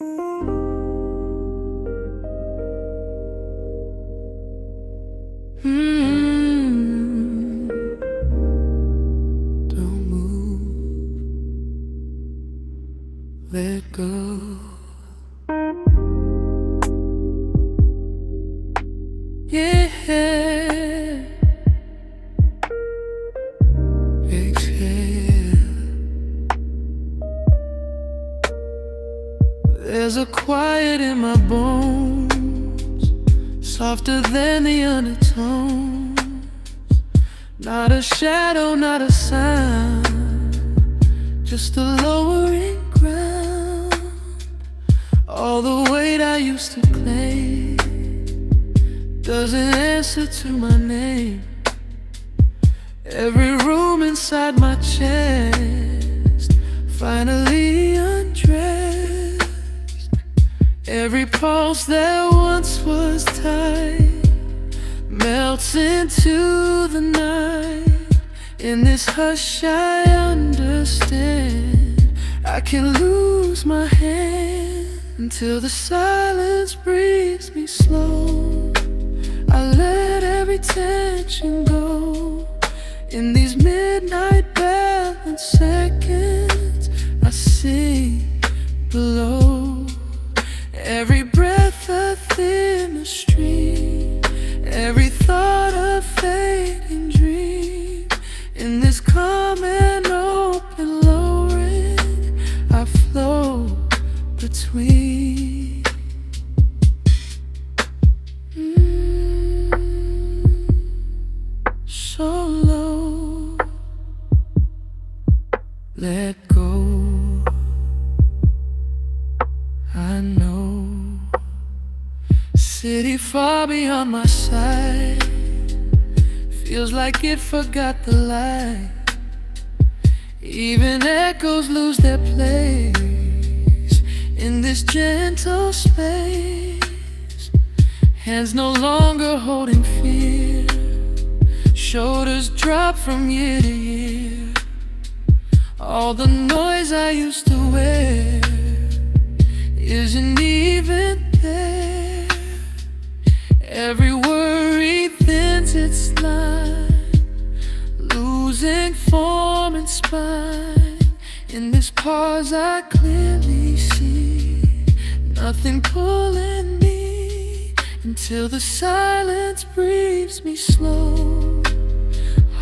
Don't move, let go. Yeah, exhale. There's a quiet in my bones, softer than the undertones. Not a shadow, not a sound, just a lowering ground. All the weight I used to claim doesn't answer to my name. Every room inside my chest finally undressed. Every pulse that once was tight melts into the night. In this hush I understand I can lose my hand until the silence breathes me slow. I let every tension go. In these midnight balance seconds I sink below. Every breath a thinner stream, every thought a fading dream. In this calm and open lowering I flow between. So low, let go. I know, city far beyond my sight feels like it forgot the light. Even echoes lose their place in this gentle space. Hands no longer holding fear, shoulders drop from year to year. All the noise I used to wear isn't even there. Every worry thins its line, losing form and spine. In this pause I clearly see nothing pulling me until the silence breathes me slow.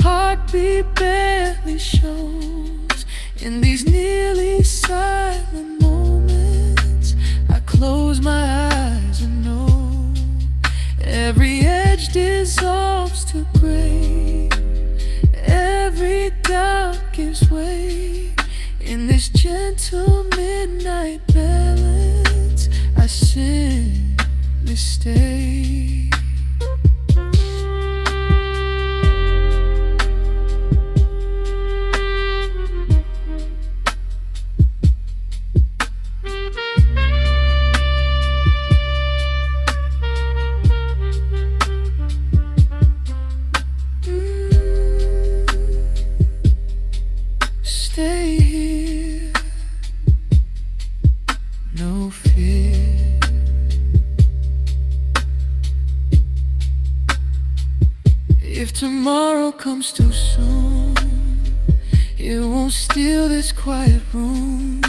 Heartbeat barely shows in these nearly silent moments. I close my eyes and know every edge dissolves to gray. Every doubt gives way. In this gentle midnight balance I simply stay. Stay here, no fear. If tomorrow comes too soon, it won't steal this quiet room.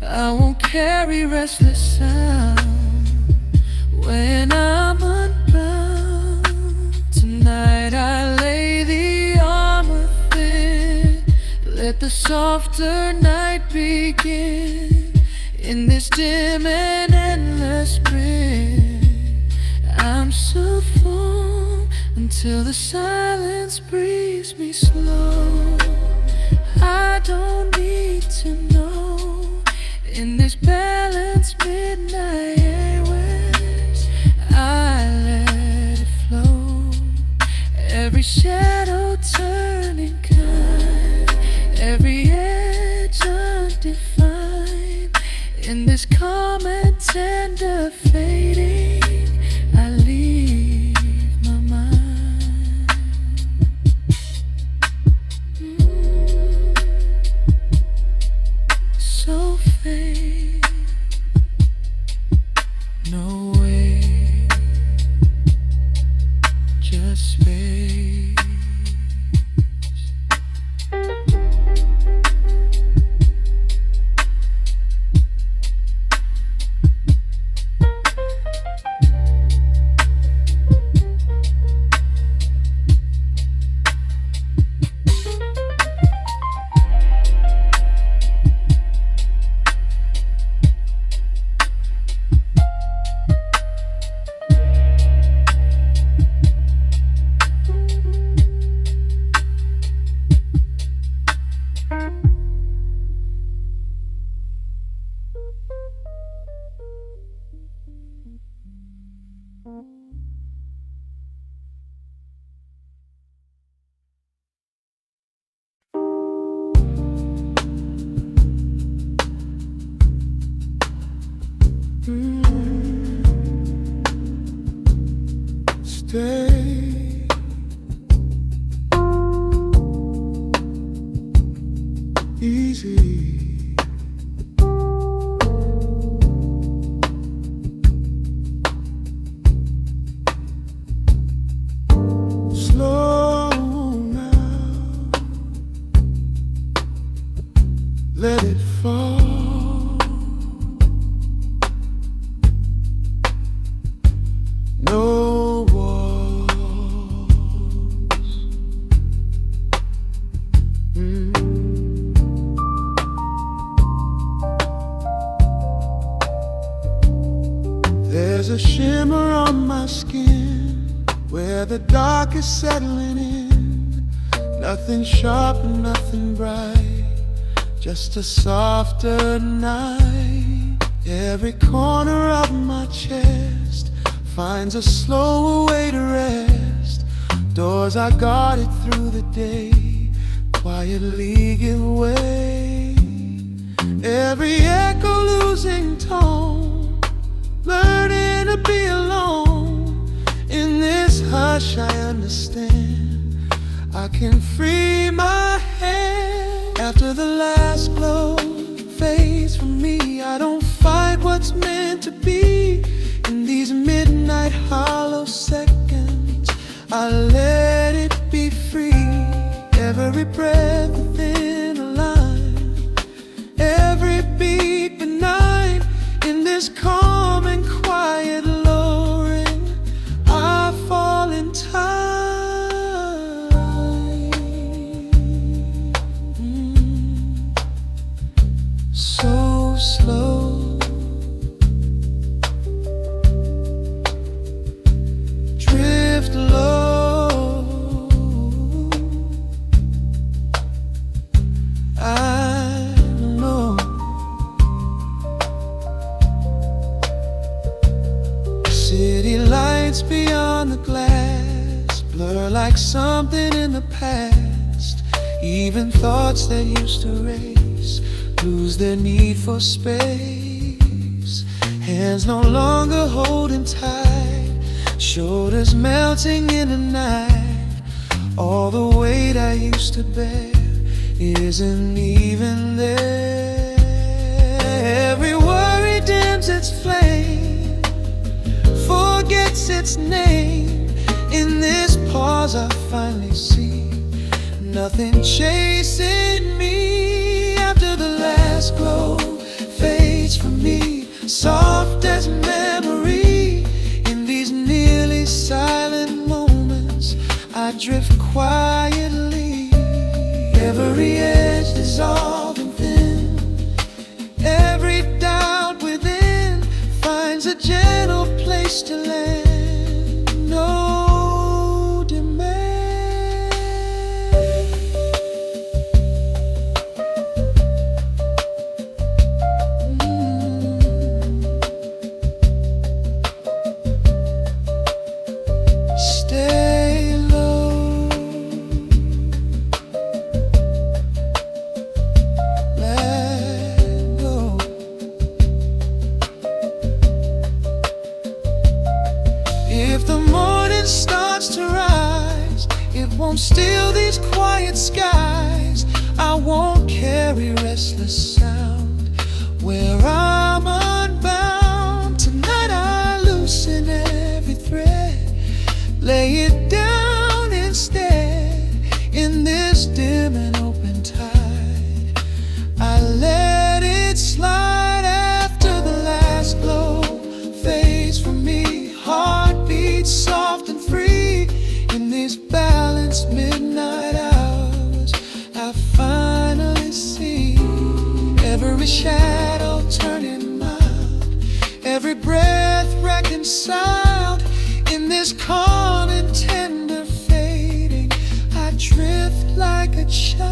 I won't carry restless sound when I'm unbound. Tonight I lay the armor thin, let the softer night begin. In this dim and endless sprint I'm Soulful until the silence breathes me slow. I don't need to know. In this balanced midnight airwaves I let it flow. Every shadow turning kind, every edge undefined. In this calm and tender fading I leave my mind. So fade. Stay. Easy. Slow now. Let it fall. No walls. There's a shimmer on my skin where the dark is settling in. Nothing sharp and nothing bright, just a softer night. Every corner of my chest finds a slower way to rest. Doors I guarded through the day quietly give way. Every echo losing tone, learning to be alone. In this hush I understand I can free my hand. After the last glow fades from me, I don't fight what's meant to be. In these midnight hollow seconds, I let it be free. Every breath within a line, every beat benign. In this calm and quiet lowering, I fall in time. So slow, drift low. I know city lights beyond the glass blur like something in the past. Even thoughts that used to race lose their need for space. Hands no longer holding tight, shoulders melting in the night. All the weight I used to bear isn't even there. Every worry dims its flame, forgets its name. In this pause I finally see nothing chasing me. After the last glow fades from me, soft as memory. In these nearly silent moments, I drift quietly. Every edge dissolving thin, every doubt within finds a gentle place to land. No demand. Stay low, let go. If the morning starts to rise, it won't steal these quiet skies. I won't carry restless sound where I'm unbound. Tonight I loosen every thread, lay it down instead. In this dim and open tide, I let it slide. After the last glow fades from me, heart beats soft and free. In these balanced midnight hours, I finally see every shadow turning mild, every breath reconciled. In this calm and tender fading, I drift like a child.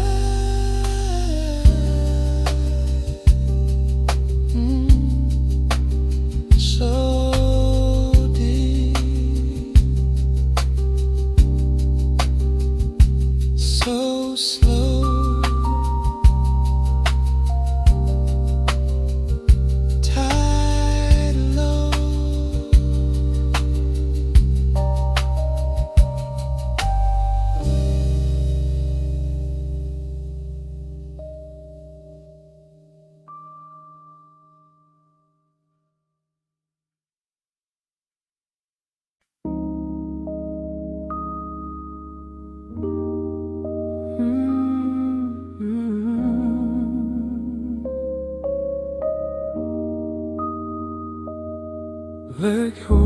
let go.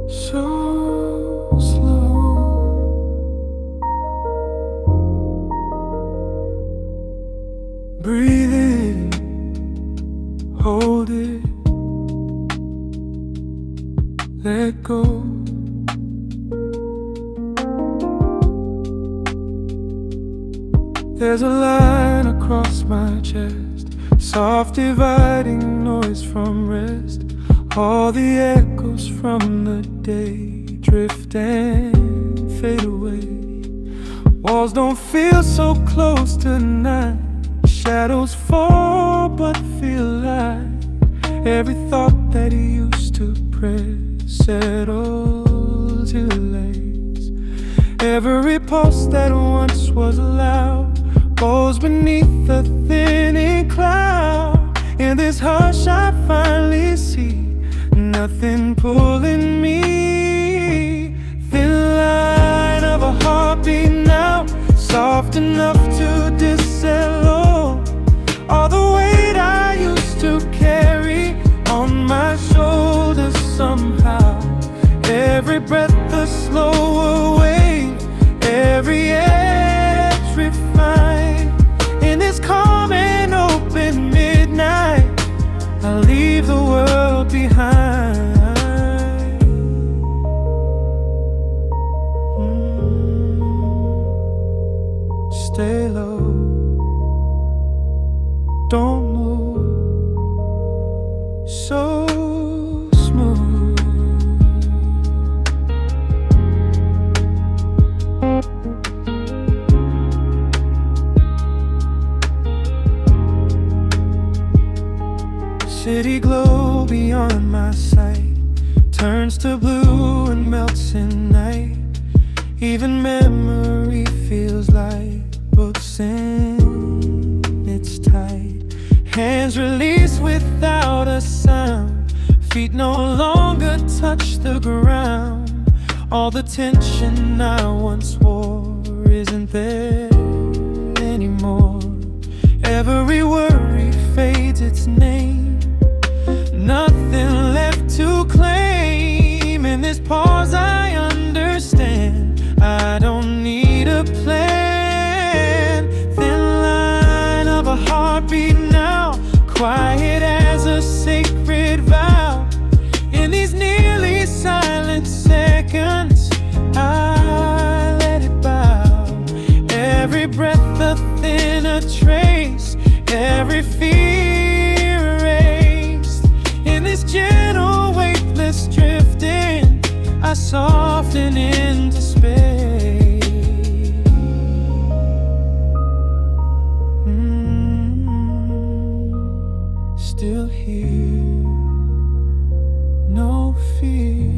So slow, breathe in, hold it, let go. There's a line across my chest, soft dividing noise from rest. All the echoes from the day drift and fade away. Walls don't feel so close tonight. Shadows fall but feel light. Every thought that used to press settles till it lays. Every pulse that once was loud goes beneath the thinning cloud. In this hush I finally see nothing pulling me. Thin line of a heartbeat now, soft enough to dissolve all the weight I used to carry on my shoulders somehow. Every breath a slower wave, every edge refined. In this calm and open midnight, I'll leave the world behind. Stay low, don't move, so smooth. City glow beyond my sight turns to blue and melts in night. Even memory feels like books in its tight. Hands release without a sound, feet no longer touch the ground. All the tension I once wore isn't there anymore. Every worry fades its name, nothing left to claim. In this pause I understand, I don't need a plan. Thin line of a heartbeat now, quiet as a sacred vow. In these nearly silent seconds, I let it bow. Every breath a thinner trace, every fear erased. In this gentle weightless drifting, I soften into space. Still here, no fear.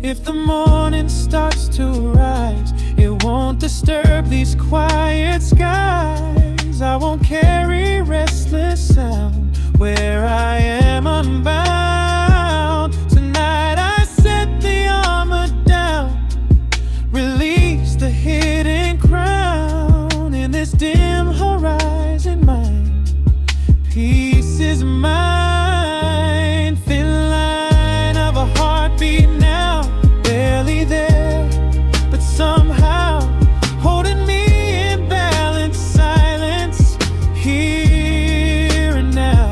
If the morning starts to rise, it won't disturb these quiet skies. I won't carry restless sound where I am unbound. Tonight I set the armor down, release the hidden crown. In this dim horizon mind, peace is mine. Thin line of a heartbeat now, barely there, but somehow holding me in balanced silence, here and now.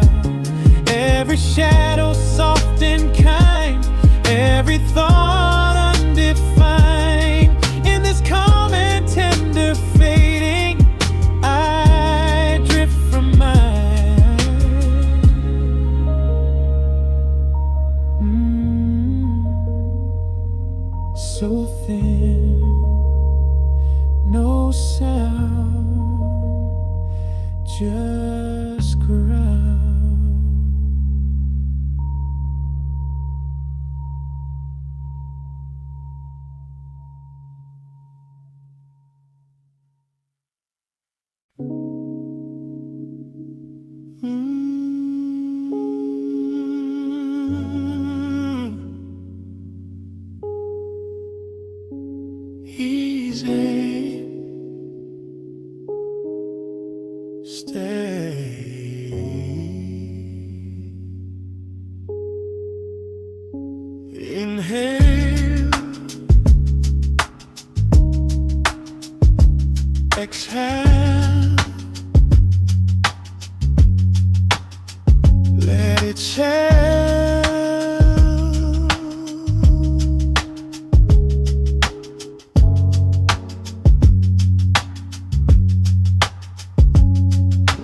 Every shadow soft and kind, every thought undefined. In this calm and tender fading, I drift from mine. So thin, no sound, just ground. Easy. Exhale, let it chill.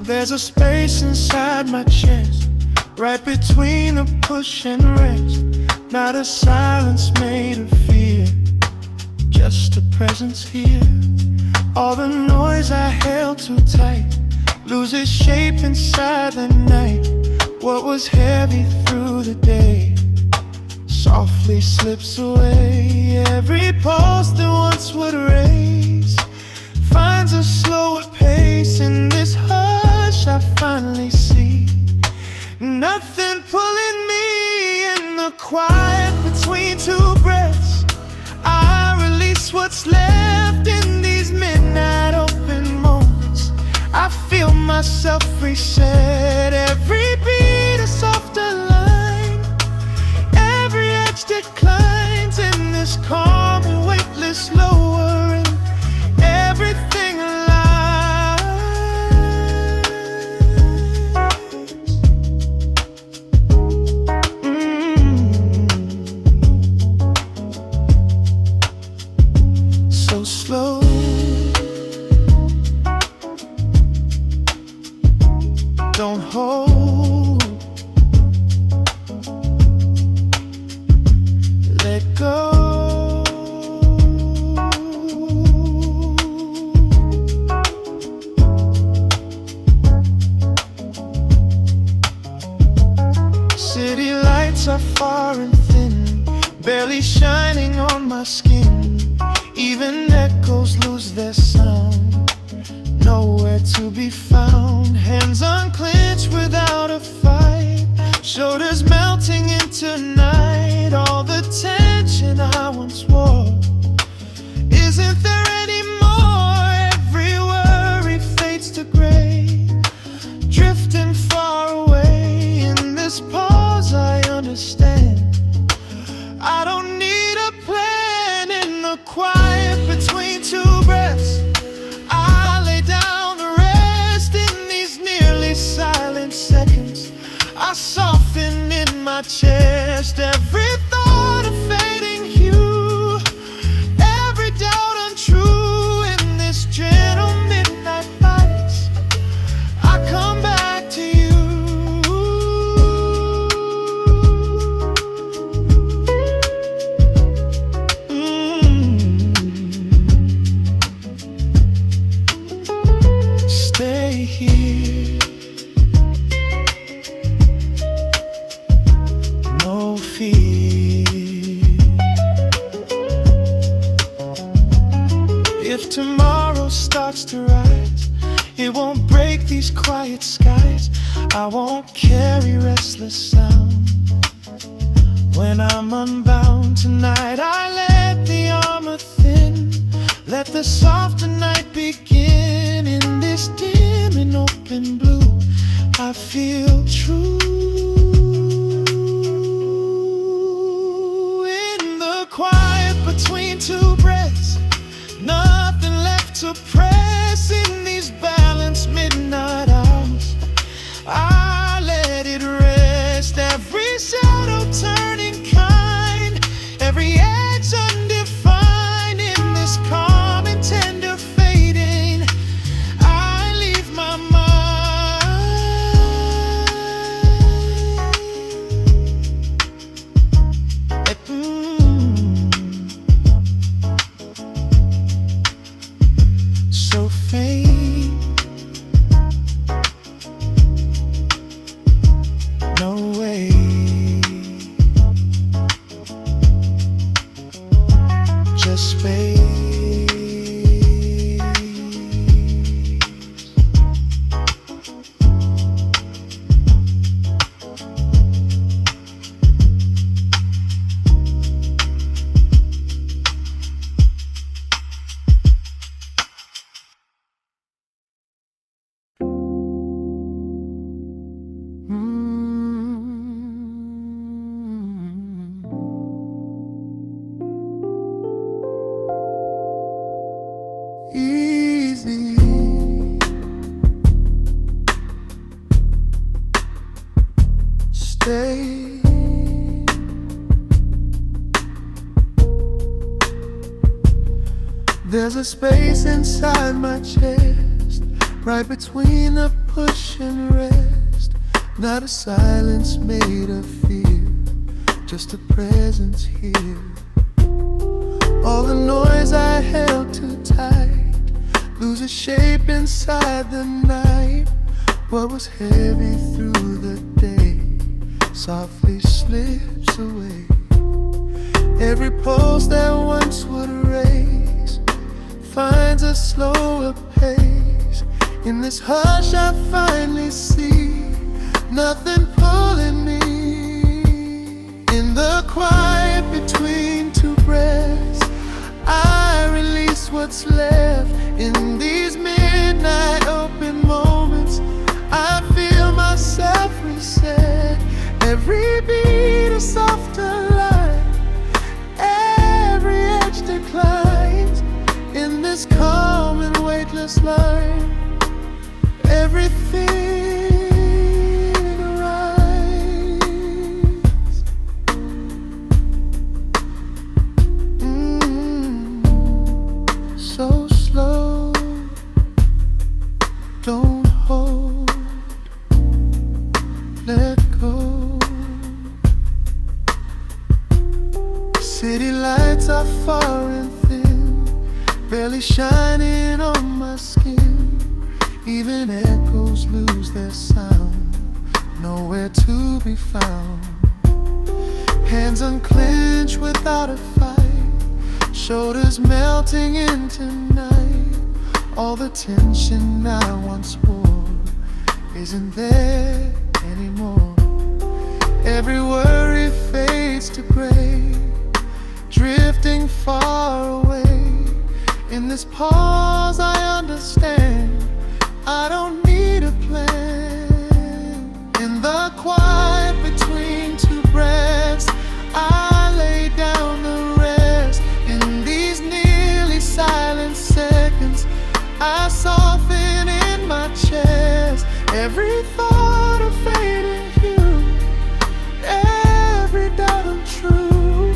There's a space inside my chest, right between the push and rest. Not a silence made of fear, just a presence here. All the noise I held too tight loses shape inside the night. What was heavy through the day softly slips away. Every pulse that once would race finds a slower pace. In this hush I finally see nothing pulling me. In the quiet between two breaths, I release what's left. In these midnight open moments, I feel myself reset. Every beat a softer line, every edge declines. In this calm and weightless lowering, everything alive. So slow, don't hold, let go. City lights are far and thin, barely shining on my skin. Even echoes lose their sound, nowhere to be found. Hands unclenched without a fight, shoulders melting into night. All the tension I once wore isn't there anymore. Every worry fades to gray, drifting far away. In this pause I understand, I don't need a plan. In the quiet between two breaths, I lay down the rest. In these nearly silent seconds, I soften in my chest. Every thought a fading hue, every doubt untrue. In this gentle midnight lights, I come back to you. Stay here, no fear. If tomorrow starts to rise, it won't break these quiet skies. I won't carry restless sound. When I'm unbound tonight, I let the armor thin, let the softer night begin. In this dim and open blue, I feel true. In the quiet between two breaths, nothing left to press. In these balanced midnight hours, I let it rest. Every shadow turning kind, every edge undefined. In this calm and tender fading, I leave my mind. So faint, no way. Just space. Easy. There's a space inside my chest, right between the push and rest. Not a silence made of fear, just a presence here. All the noise I held too tight loses shape inside the night. What was heavy through the day softly slips away. Every pulse that once would race finds a slower pace. In this hush I finally see nothing pulling me. In the quiet between two breaths, I release what's left. In these midnight open moments, I feel myself reset. Every beat a softer line, every edge declines. In this calm and weightless line, everything arrives. So slow, don't hold, let go. City lights are far and thin, barely shining on my skin. Even echoes lose their sound, nowhere to be found. Hands unclenched without a fight, shoulders melting into night. All the tension I once wore isn't there anymore. Every worry fades to gray, drifting far away. In this pause I understand I don't need a plan. In the quiet between two breaths, I lay down the rest. In these nearly silent seconds, I soften in my chest. Every thought a fading hue, every doubt untrue.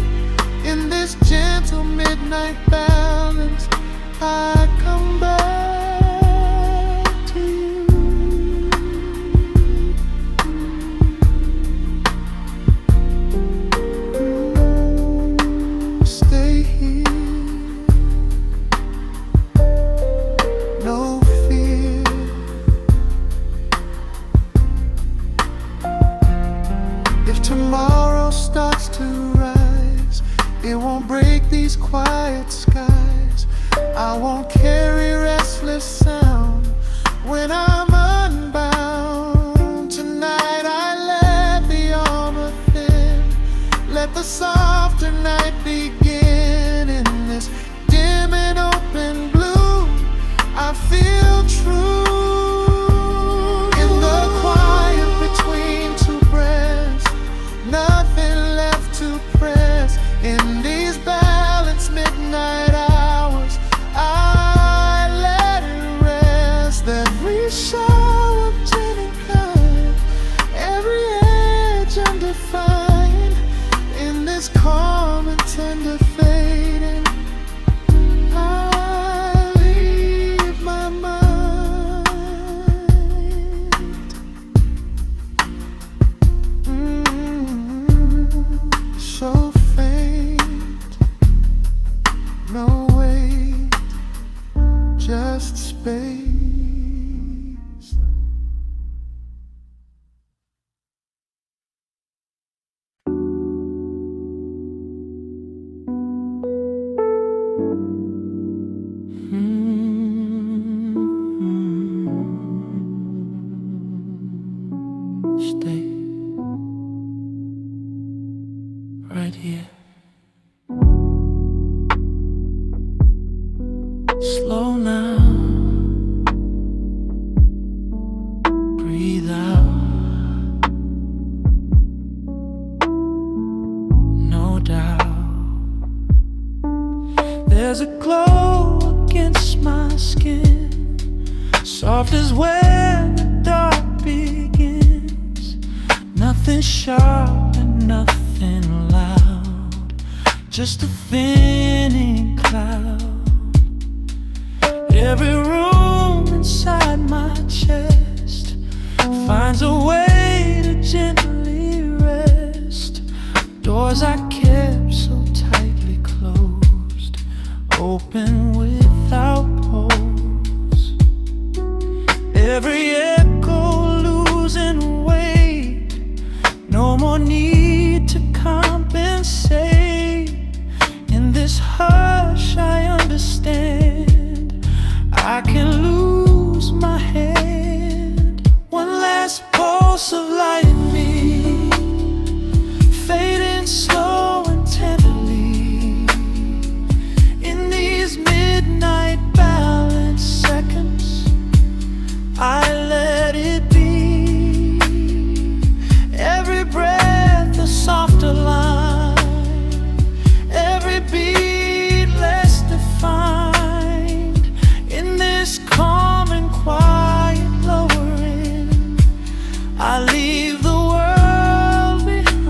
In this gentle midnight balance, I come back to you. Stay here, no fear. If tomorrow starts to rise, it won't break these quiet skies. I won't carry restless sound when I'm unbound. Tonight I let the armor thin, let the softer night begin. In this dim and open blue, I feel true. In the quiet between two breaths, nothing left to press. In these balanced midnight hours, I let it rest. Every shower of gin and kind, every edge undefined. In this calm and tender fading, I leave my mind. So faint, no weight, just space. Stay right here. Slow now, breathe out. No doubt, there's a glow against my skin, soft as when the dark begins. Nothing sharp and nothing loud, just a thinning cloud. Every room inside my chest finds a way to gently rest. Doors I kept so tightly closed, open without pause. Every echo losing weight, no more need to compensate. In this hush I understand I can lose my hand. One last pulse of light in me, fading slow and tenderly. In these midnight balance seconds, I let it be. Every breath a softer line, every beat less defined. In this calm and quiet lowering, I leave the world behind.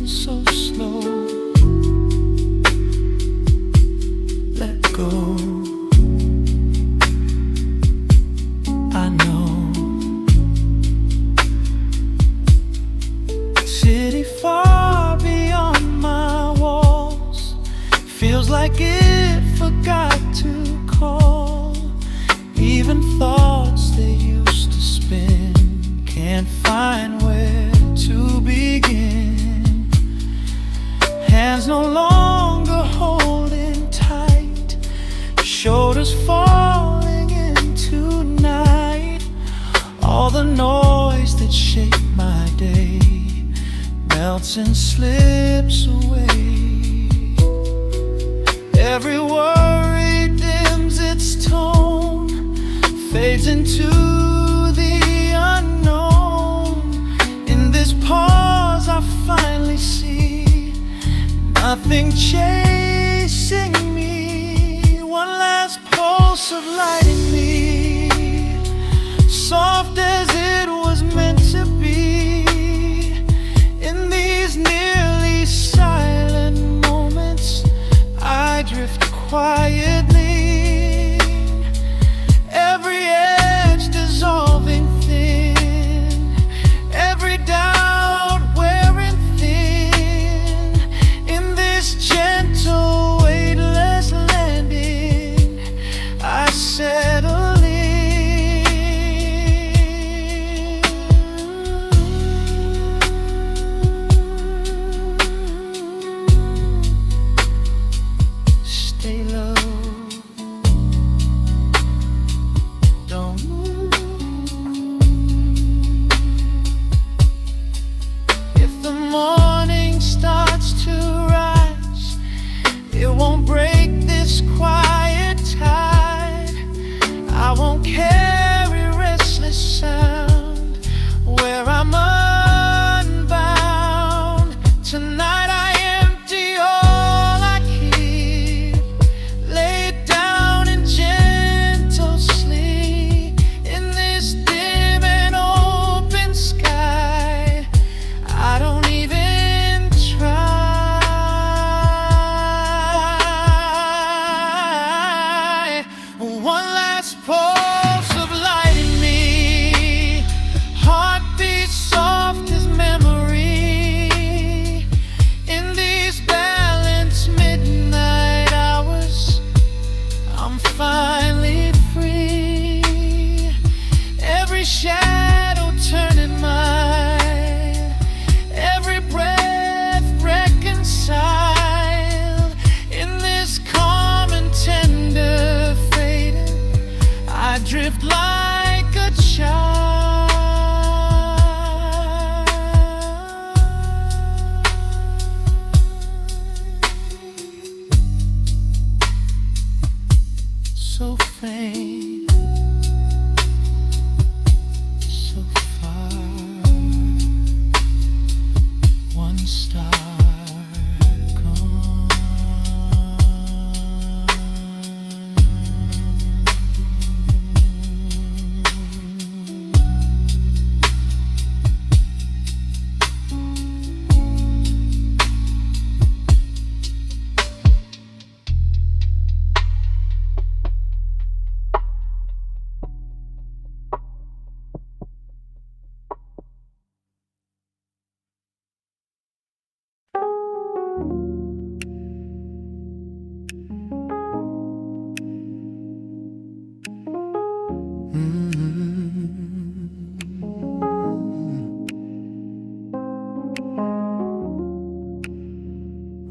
So slow, let go. I know city far beyond my walls feels like it forgot to call. Even thoughts they used to spin can't find where to begin. Hands no longer holding tight, shoulders falling into night. All the noise that shaped my day melts and slips away. Every worry dims its tone, fades into the unknown. In this pause I finally see nothing chasing me. One last pulse of light in me, soft as it was meant to be. In these nearly silent moments, I drift quietly, every edge dissolving thin, every doubt wearing thin. In this gentle, weightless landing, I settle in.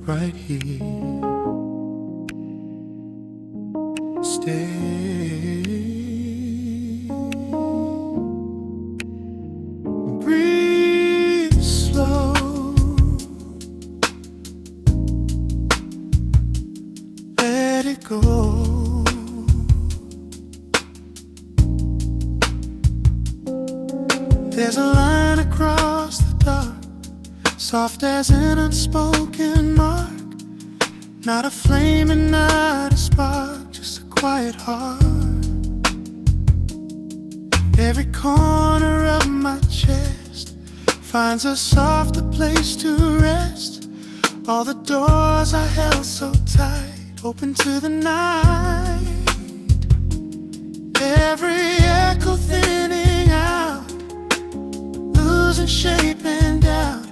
right here. Stay. Breathe slow. Let it go. There's a line across the dark, soft as an unspoken mark. Not a flame and not a spark, just a quiet heart. Every corner of my chest finds a softer place to rest. All the doors I held so tight open to the night. Every echo thinning out, losing shape and doubt.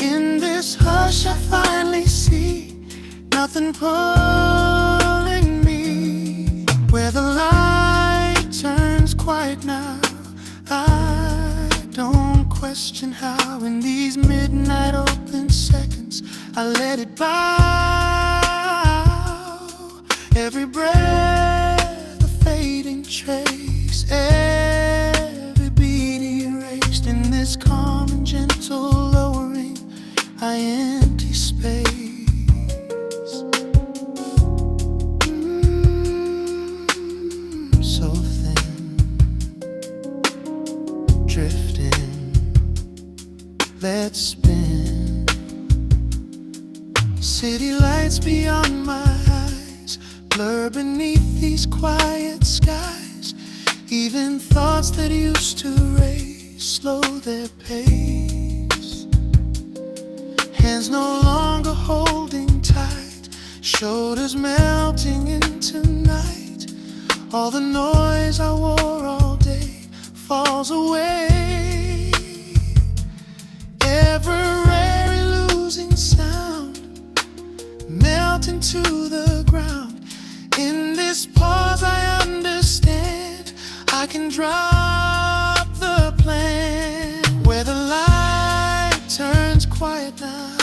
In this hush I finally see nothing pulling me. Where the light turns quiet now, I don't question how. In these midnight open seconds I let it bow. Every breath a fading trace, every beat erased. In this calm and gentle lowering I empty space. So thin, drifting, let's spin. City lights beyond my eyes blur beneath these quiet skies. Even thoughts that used to race slow their pace. Hands no longer holding tight, shoulders melting into night. All the noise I wore all day falls away. Every losing sound melt into the ground. In this pause I understand I can drop the plan. Where the light turns quiet now,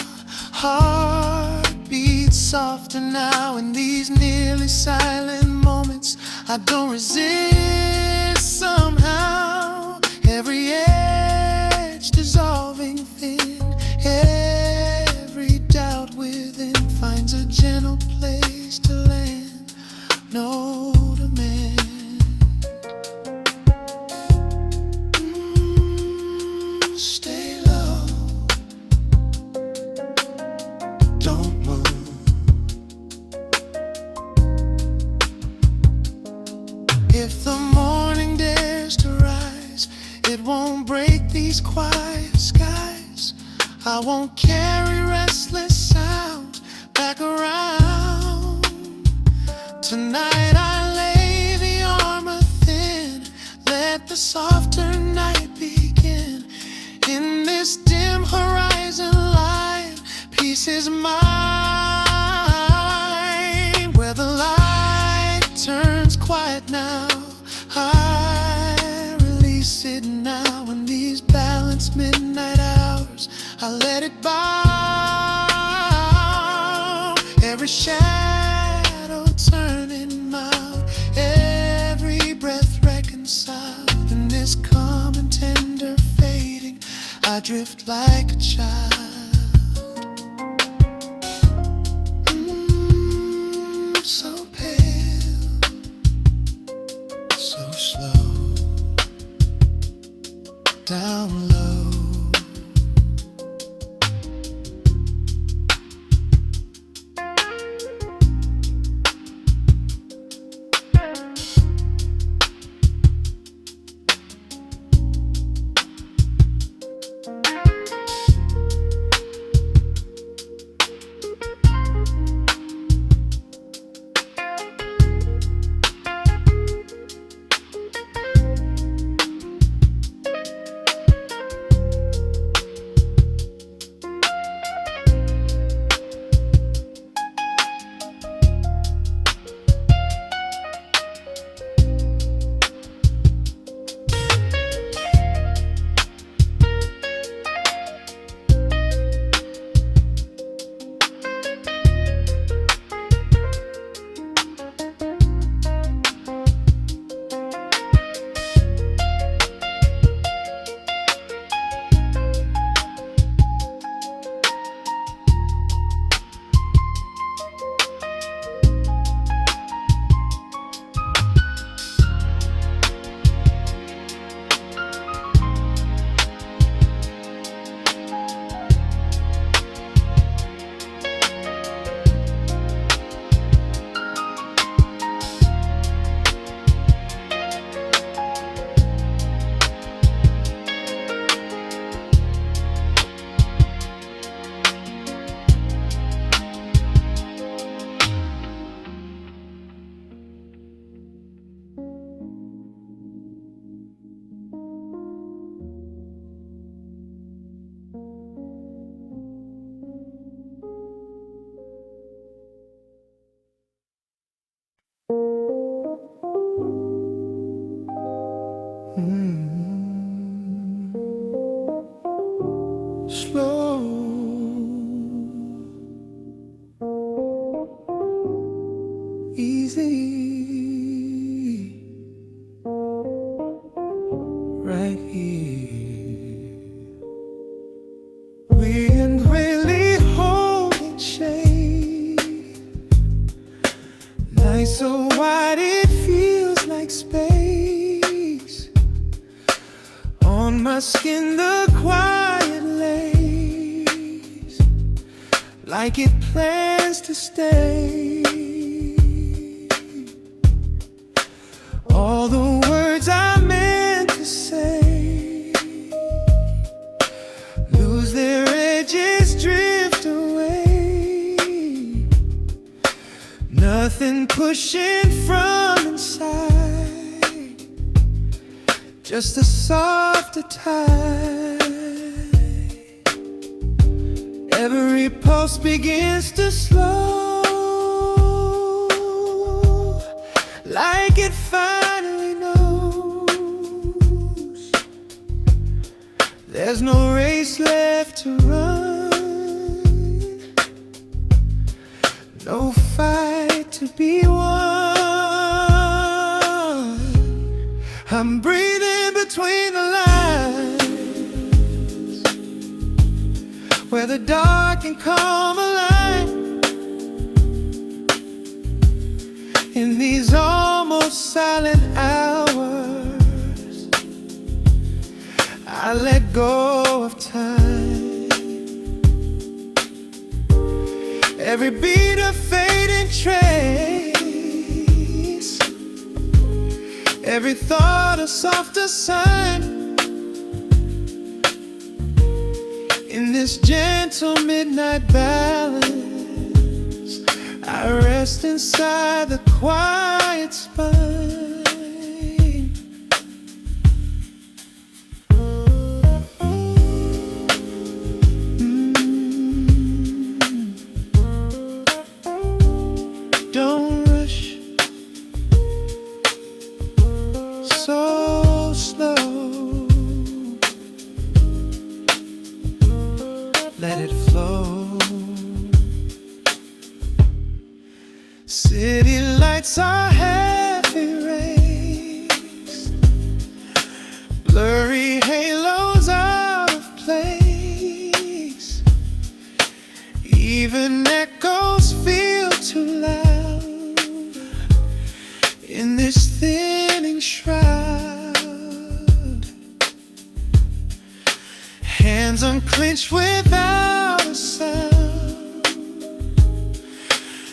heart beats softer now. In these nearly silent moments I don't resist somehow. Every edge dissolving thin, every doubt within finds a gentle place to land. No demand. Stay low, don't move. If the morning dares to rise, it won't break these quiet skies. I won't carry restless sound back around. Tonight I lay the armor thin, let the softer night begin. In this dim horizon line, peace is mine. Where the light turns quiet now, I release it now. In these balanced midnight hours I let it bow. Every shadow turning mild, every breath reconciled. In this calm and tender fading I drift like a child. So pale, so slow, down low. so wide it feels like space. On my skin the quiet lays, like it plans to stay. All the words I meant to say lose their edges, drift away. Nothing pushing from inside, just a softer tide. Every pulse begins to slow, like it finally knows there's no race left to run, no fight to be won. I'm breathing between the lines, where the dark can come alive. In these almost silent hours, I let go of time. Every beat a fading trace, every thought a softer sign. In this gentle midnight balance, I rest inside the quiet spine. Don't rush, so slow. Let it flow. City lights are half erased, blurry halos out of place. Even echoes feel too loud in this thinning shroud. Hands unclenched without a sound,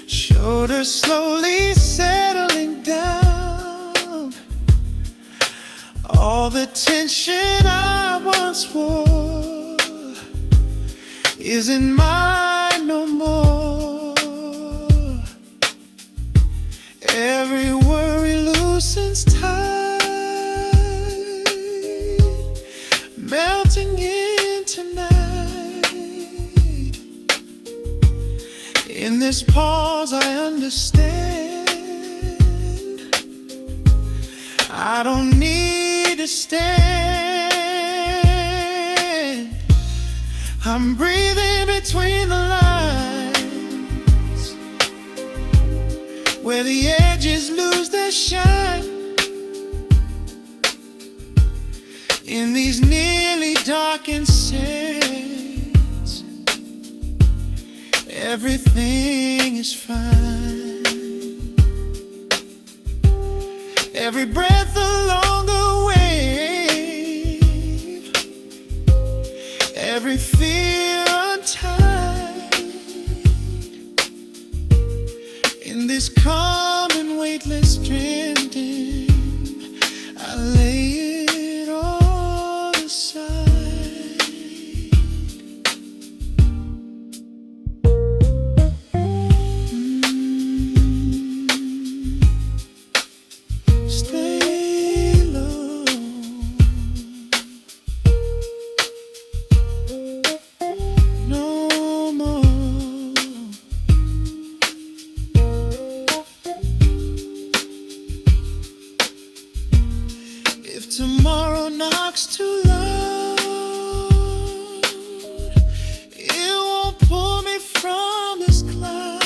shoulders slowly settling down. All the tension I once wore isn't mine no more. Every worry loosens tight, melting into night. In this pause I understand, I don't need to stand. I'm breathing between the lines, where the edges lose their shine. In these nearly darkened sands, everything is fine. Every breath along the wave, every fear untied. In this calm and weightless drifting, I lay it all aside. Stay low, no more. If tomorrow knocks too loud, it won't pull me from this cloud.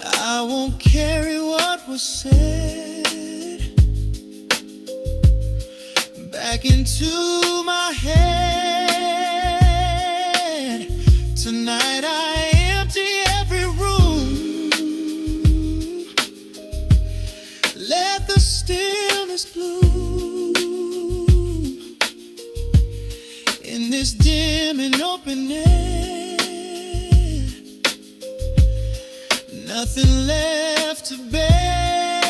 I won't carry what was said back into my head. Tonight I empty every room, this dim and open air, nothing left to bear.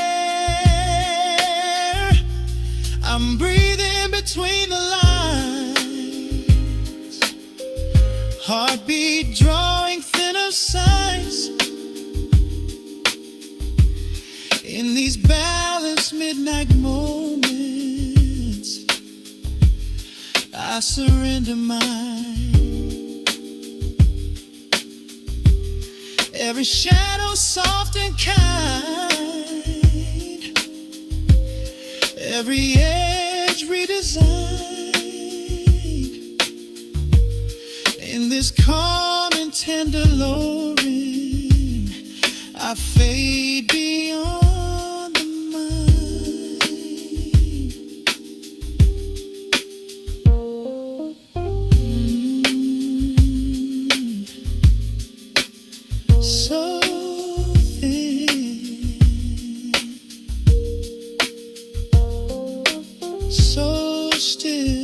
I'm breathing between the lines, heartbeat drawing thinner signs. In these balanced midnight moments, I surrender mine. Every shadow soft and kind, every edge redesigned. In this calm and tender lowering, I fade beyond the mind. So thin, so still,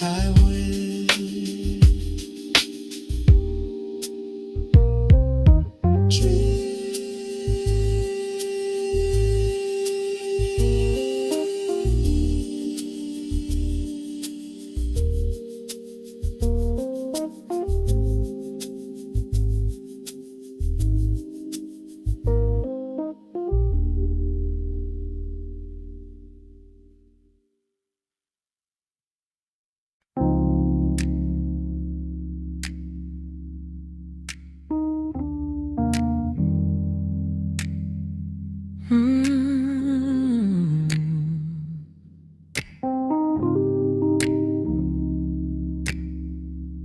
I will dream.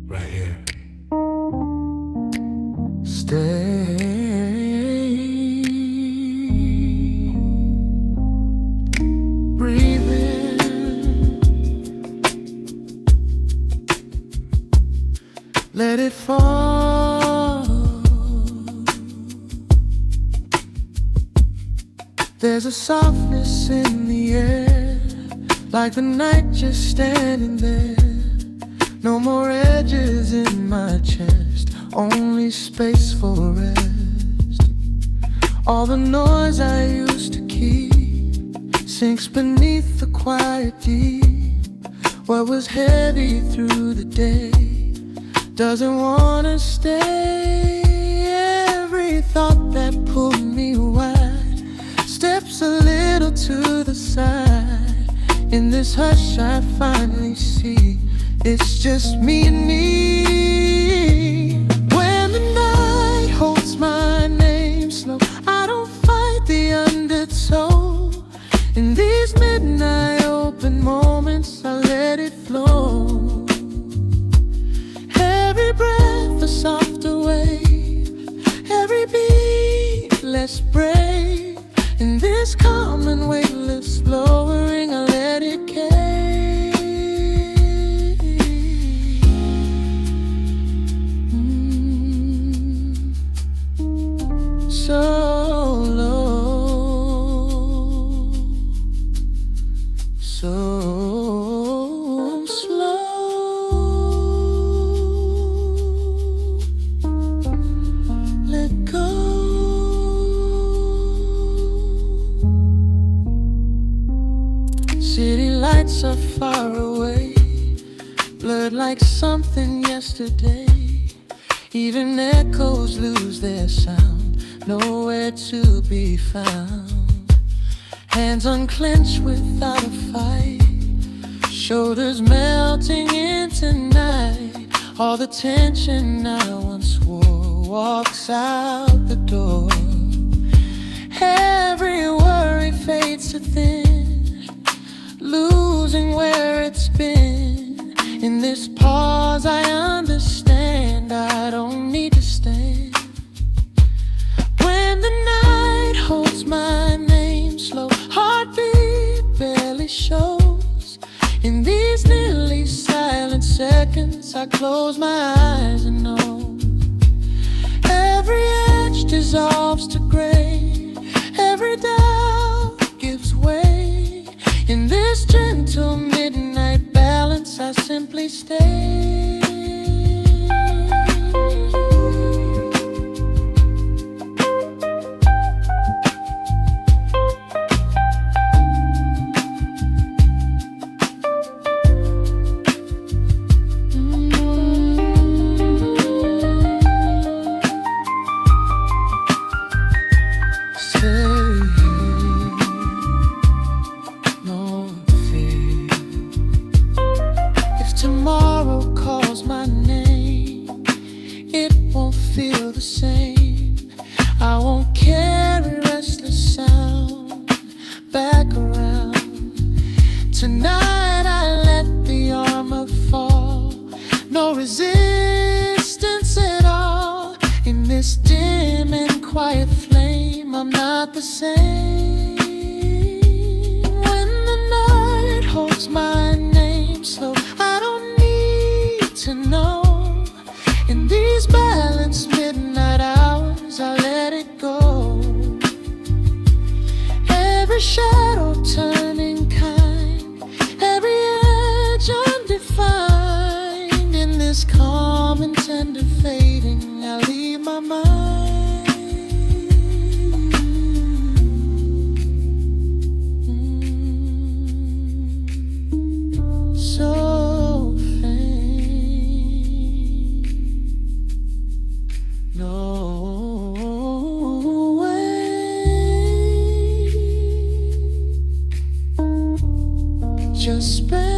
Right here. Stay. Breathe in. Let it fall. There's a softness in the air, like the night just standing there. No more edges in my chest, only space for rest. All the noise I used to keep sinks beneath the quiet deep. What was heavy through the day doesn't wanna stay. Every thought that pulled me wide steps a little to the side. In this hush I finally see it's just me and me. When the night holds my name slow, I don't fight the undertow. In these midnight open moments, I let it flow. Every breath a softer wave, every beat less brave. In this calm and weightless lowering, I let it carry. So low, so slow. Let go. City lights are far away, blurred like something yesterday. Even echoes lose their sound, nowhere to be found. Hands unclenched without a fight, shoulders melting into night. All the tension I once wore walks out the door. Every worry fades to thin, losing where it's been. In this pause I understand I don't need to stand. When the night holds my name slow, heartbeat barely shows. In these nearly silent seconds I close my eyes and know every edge dissolves to gray, every doubt gives way. In this gentle midnight balance, I simply stay. Tomorrow calls my name, it won't feel the same. I won't carry restless sound back around. Tonight I let the armor fall, no resistance at all. In this dim and quiet flame, I'm not the same. When the night holds my name slow, to know. In these balanced midnight hours, I let it go. Every shadow turning kind, every edge undefined. In this calm and tender fading, I leave my mind. So no way, just space.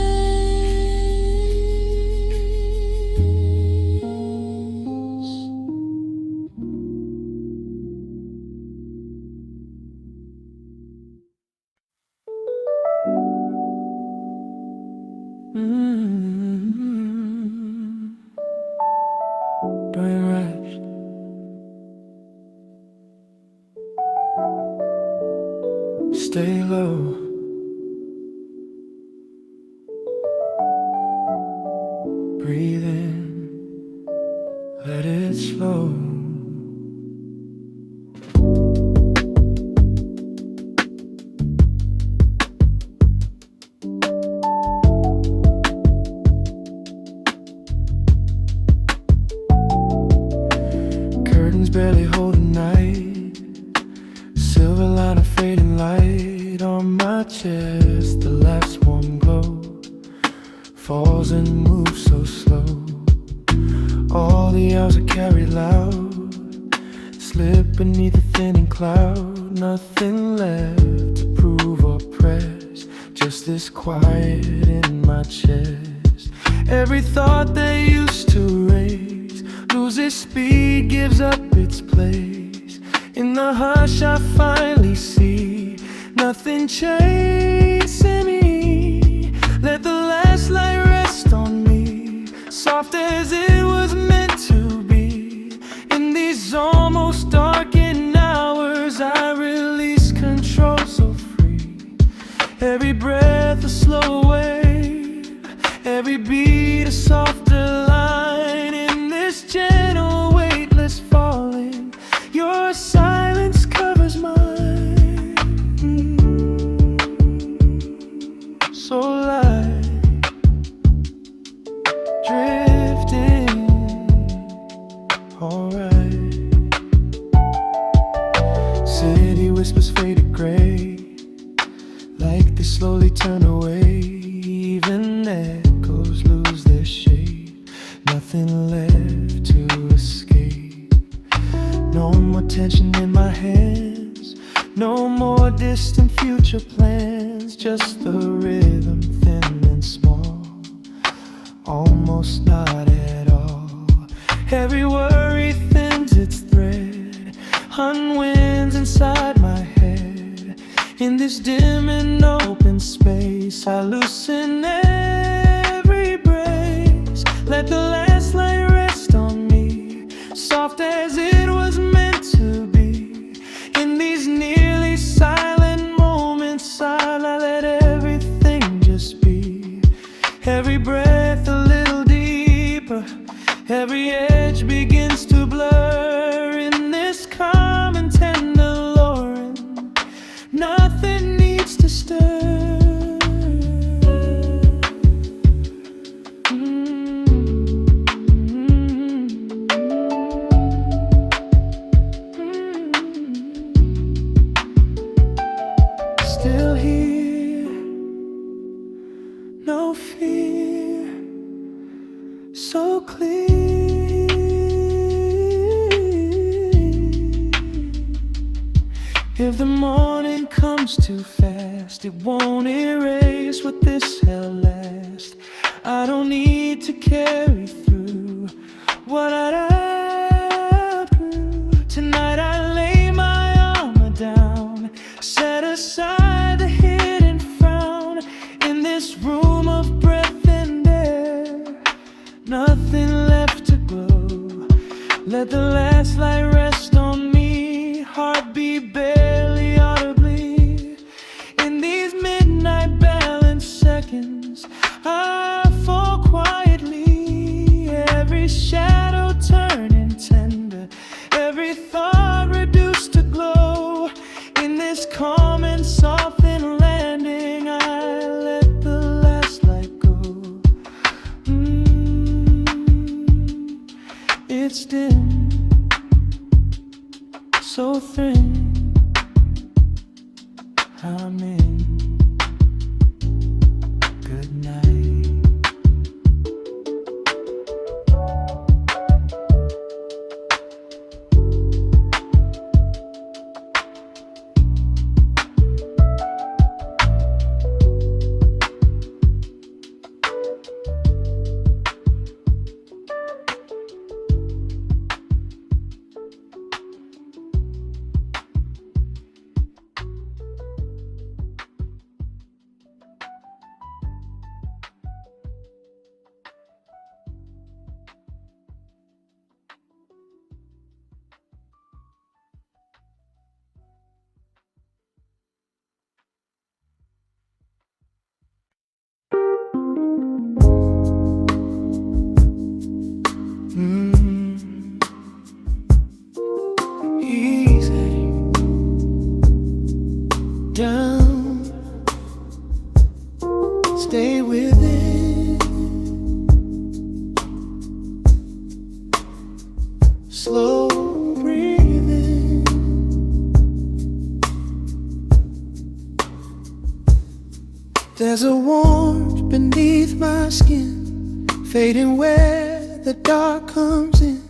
Don't rush. Stay low. Breathe in, let it slow. Curtains barely hold the night, silver line of fading light on my chest. The last warm glow falls and moves so slow. All the hours I carried loud slip beneath a thinning cloud. Nothing left to prove or press, just this quiet in my chest. Every thought that used to race loses speed, gives up its place. In the hush I finally see nothing chasing me. Let the last light rest on me, soft as it was meant to be. In these almost darkened hours I release control so free. Every breath a slow wave, every beat a softer line. In this gentle weightless falling, your silence covers mine. So light, drifting, alright. City whispers faded gray, like they slowly turn away. Even echoes lose their shape, nothing left to escape. No more tension in my hands, no more distant future plans. Just the rhythm, thin and small, almost not at all. Every worry thins its thread, unwinds inside my head. In this dim and open space I loosen every brace. Let the last light rest on me, soft as it was meant to be. In these nearly silent moments I let everything just be. Every breath a little deeper, every edge begins to blur. In this calm and tender Lauren, nothing needs to stir. so clear. If the morning comes too fast, it won't erase what this hell lasts. I don't need to carry through what I'd outgrew. Tonight I lay my armor down, set aside the hidden frown. In this room of breath and air, nothing left to glow. Let the last light rest on me, heartbeat barely audibly. In these midnight balance seconds, I fall quietly. Every shadow turning tender, every thought reduced to glow. In this calm and softened landing, I let the last light go. It's dim, so thin, I'm in. Good night. Easy down, stay within, slow breathing. There's a warmth beneath my skin, fading where the dark comes in.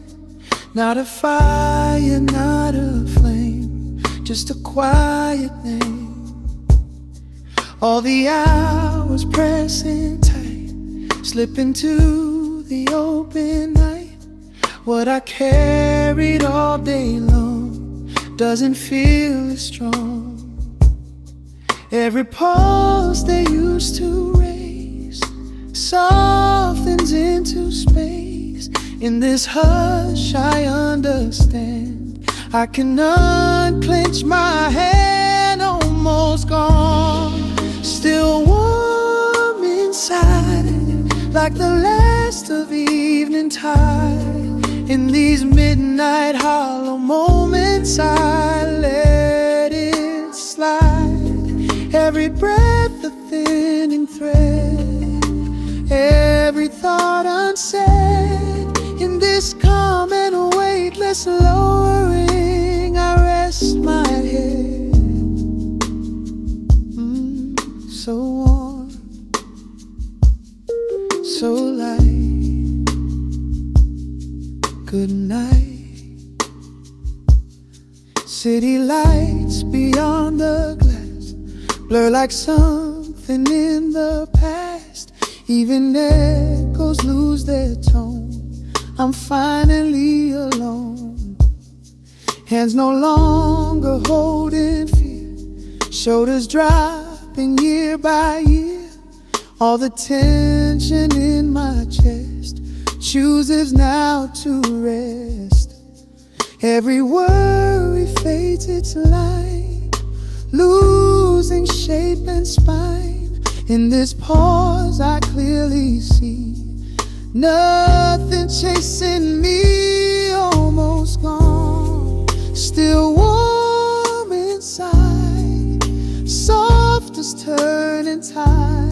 Not a fire, not a flame, just a quiet name. All the hours pressing tight, slip into the open night. What I carried all day long doesn't feel as strong. Every pulse they used to raise softens into space. In this hush I understand, I can unclench my hand, almost gone. Still warm inside, like the last of evening tide. In these midnight hollow moments I let it slide. Every breath a thinning thread, every thought unsaid. In this calm and weightless lowering, I rest my head. So warm, so light. Good night. City lights beyond the glass blur like something in the past. Even echoes lose their tone. I'm finally alone. Hands no longer holding fear, shoulders dropping year by year. All the tension in my chest chooses now to rest. Every worry fades its light, losing shape and spine. In this pause I clearly see nothing chasing me, almost gone. Still warm inside, soft as turning tide.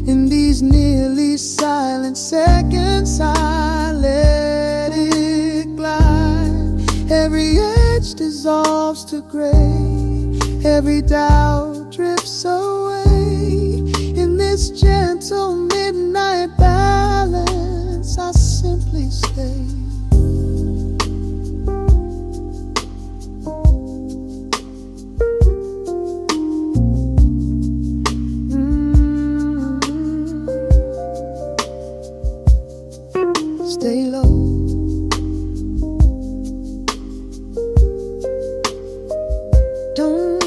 In these nearly silent seconds I let it glide. Every edge dissolves to gray, every doubt drifts away. In this gentle midnight balance I stay. Stay low. Don't.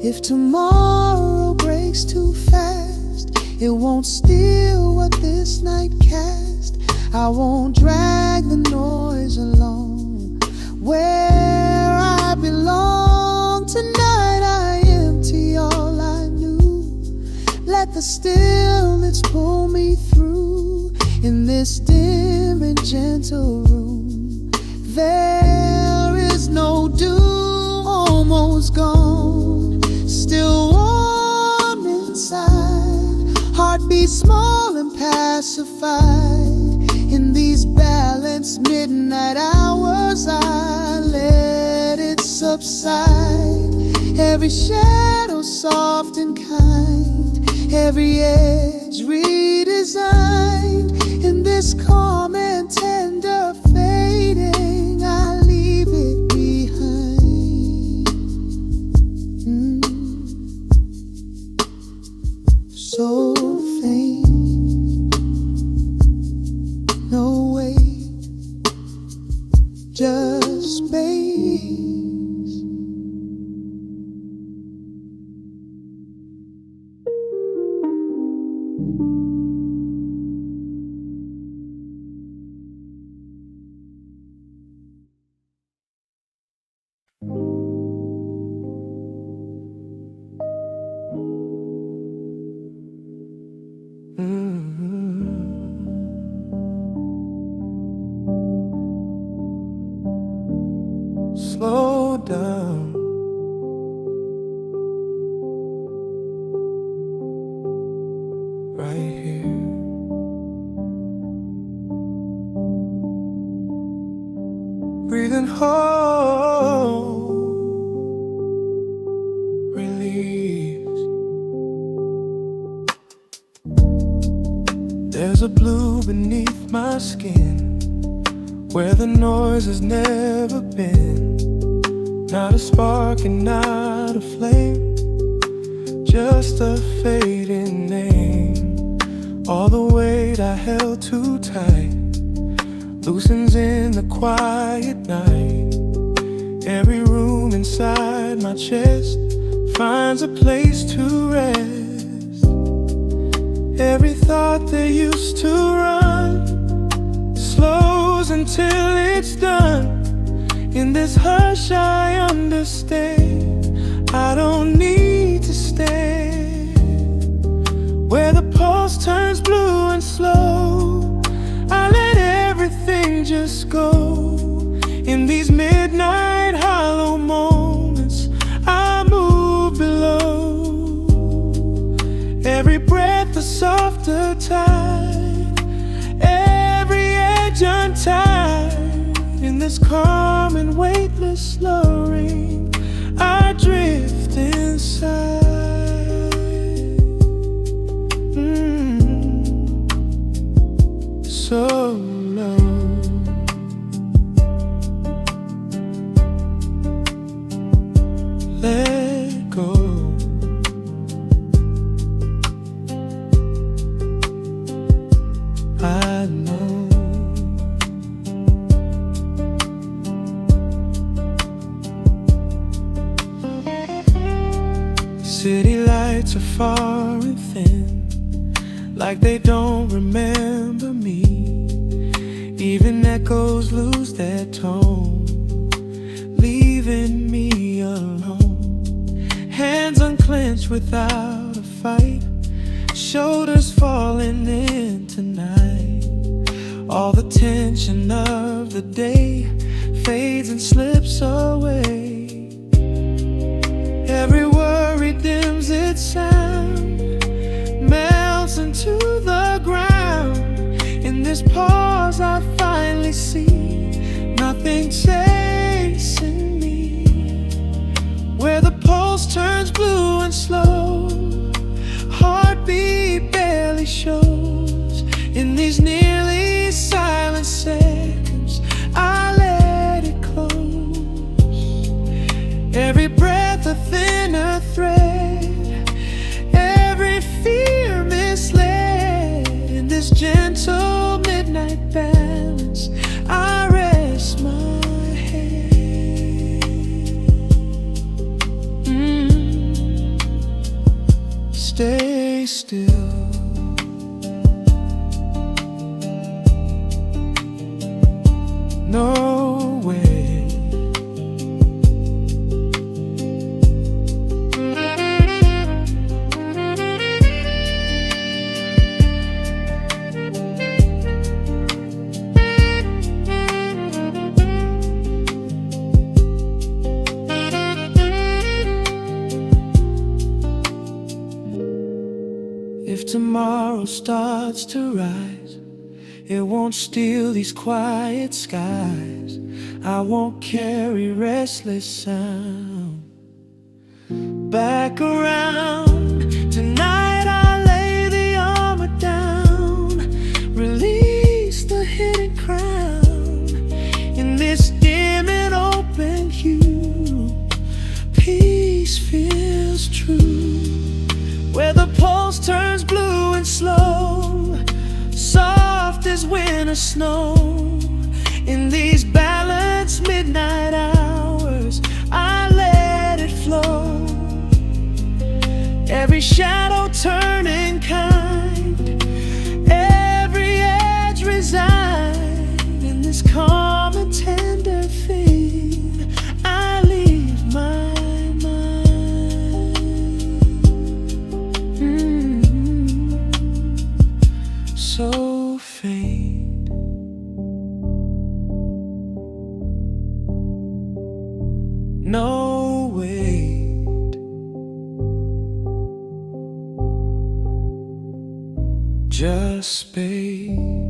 If tomorrow breaks too fast, it won't steal what this night cast. I won't drag the noise along where I belong. Tonight I empty all I knew. Let the stillness pull me through. In this dim and gentle room, there is no doom. Almost gone, still warm inside. Heartbeat small and pacified. In these balanced midnight hours, I let it subside. Every shadow soft and kind, every edge redesigned. In this calm and tender fading, I leave it behind. So faint, no weight, just space. Slow down. Right here. Breathing whole, release. There's a blue beneath my skin, where the noise has never been. Not a spark and not a flame, just a fading name. All the weight I held too tight loosens in the quiet night. Every room inside my chest finds a place to rest. Every thought that used to run slows until it's done. In this hush I understand I don't need to stay. Where the pulse turns blue and slow, I let everything just go. In these midnight hollow moments, I move below. Every breath a softer tide, every edge untied. In this calm and weightless slurring, I drift inside. So low. Let go. I know. City lights are far and thin, like they don't remember me. Even echoes lose their tone, leaving me alone. Hands unclenched without a fight, shoulders falling in tonight. All the tension of the day fades and slips away. Every worry dims its sound, melts into the ground. In this pause I finally see nothing chasing me. Where the pulse turns blue and slow, stay still. No way. If tomorrow starts to rise, it won't steal these quiet skies. I won't carry restless sound back around. Tonight I'll lay the armor down, release the hidden crown. In this dim and open hue, peace feels true. Where the pulse turns blue and slow, soft as winter snow. In these balanced midnight hours, I let it flow. Every shadow turning kind, every edge resigned. In this calm and tender theme, I leave my so faint. No wait, just space.